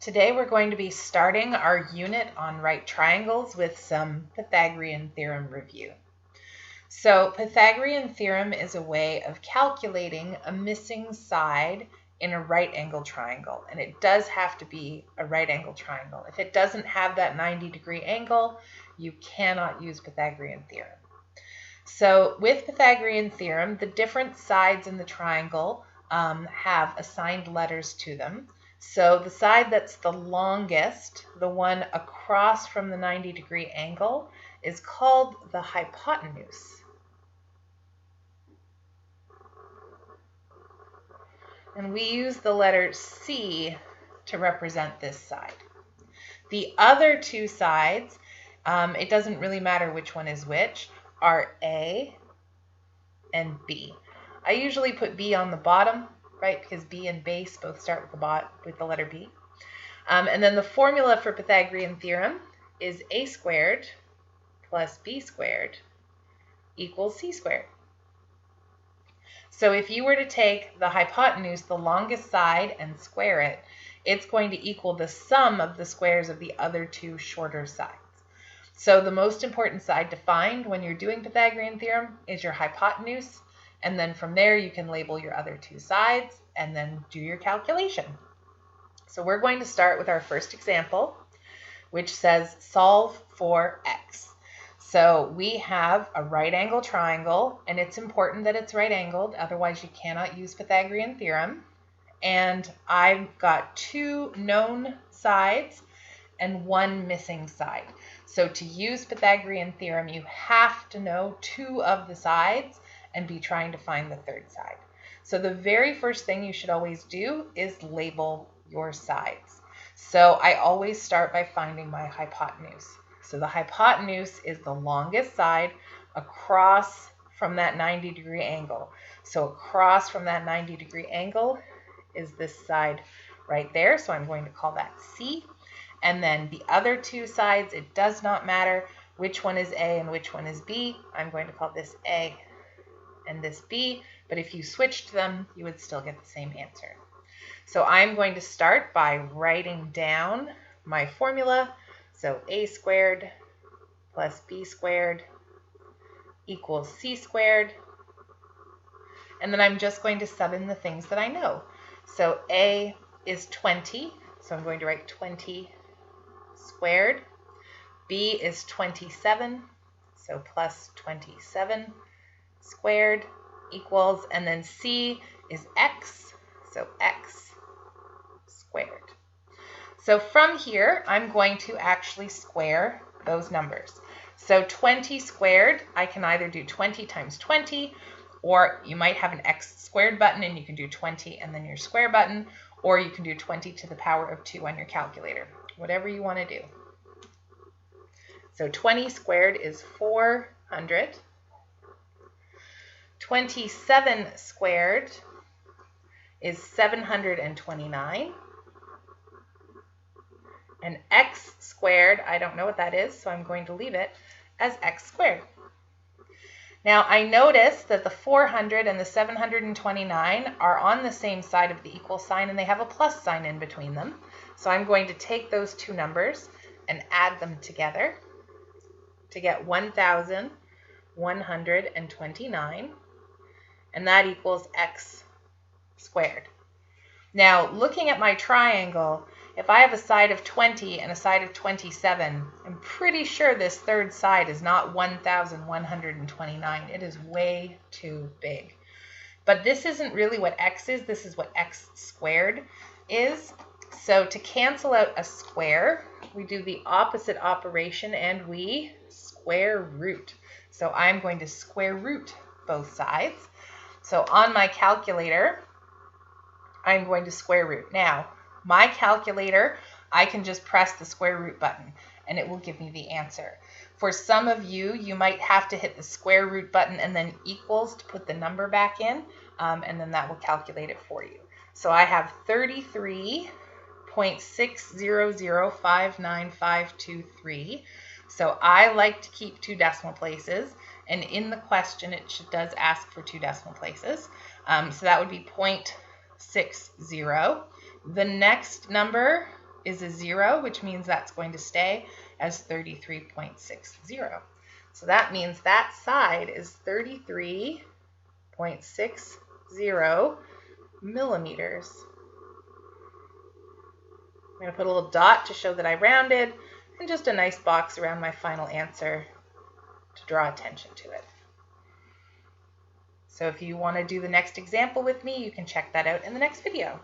Today we're going to be starting our unit on right triangles with some Pythagorean theorem review. So Pythagorean theorem is a way of calculating a missing side in a right angle triangle, and it does have to be a right angle triangle. If it doesn't have that 90-degree angle, you cannot use Pythagorean theorem. So with Pythagorean theorem, the different sides in the triangle have assigned letters to them. So the side that's the longest, the one across from the 90-degree angle, is called the hypotenuse. And we use the letter C to represent this side. The other two sides, it doesn't really matter which one is which, are A and B. I usually put B on the bottom, right, because B and base both start with the letter B. And then the formula for Pythagorean theorem is a squared plus b squared equals c squared. So if you were to take the hypotenuse, the longest side, and square it, it's going to equal the sum of the squares of the other two shorter sides. So the most important side to find when you're doing Pythagorean theorem is your hypotenuse, and then from there you can label your other two sides and then do your calculation. So we're going to start with our first example, which says solve for x. So we have a right angle triangle, and it's important that it's right angled, otherwise you cannot use Pythagorean theorem. And I've got two known sides and one missing side. So to use Pythagorean theorem, you have to know two of the sides and be trying to find the third side. So the very first thing you should always do is label your sides. So I always start by finding my hypotenuse. So the hypotenuse is the longest side across from that 90-degree angle. So across from that 90-degree angle is this side right there. So I'm going to call that C. And then the other two sides, it does not matter which one is A and which one is B. I'm going to call this A and this B, but if you switched them, you would still get the same answer. So I'm going to start by writing down my formula. So a squared plus b squared equals c squared. And then I'm just going to sub in the things that I know. So a is 20, so I'm going to write 20 squared. B is 27, so plus 27 squared equals, and then C is x, so x squared. So from here, I'm going to actually square those numbers. So 20 squared, I can either do 20 times 20, or you might have an x squared button and you can do 20 and then your square button, or you can do 20 to the power of 2 on your calculator, whatever you want to do. So 20 squared is 400. 27 squared is 729. And x squared, I don't know what that is, so I'm going to leave it as x squared. Now I notice that the 400 and the 729 are on the same side of the equal sign, and they have a plus sign in between them. So I'm going to take those two numbers and add them together to get 1,129, and that equals x squared. Now, looking at my triangle, if I have a side of 20 and a side of 27, I'm pretty sure this third side is not 1,129. It is way too big. But this isn't really what x is. This is what x squared is. So to cancel out a square, we do the opposite operation and we square root. So I'm going to square root both sides. So on my calculator, I'm going to square root. Now, my calculator, I can just press the square root button and it will give me the answer. For some of you, you might have to hit the square root button and then equals to put the number back in, and then that will calculate it for you. So I have 33.6005953. So I like to keep two decimal places, and in the question it does ask for two decimal places. So that would be 0.60. The next number is a 0, which means that's going to stay as 33.60. So that means that side is 33.60 millimeters. I'm going to put a little dot to show that I rounded, and just a nice box around my final answer to draw attention to it. So if you want to do the next example with me, you can check that out in the next video.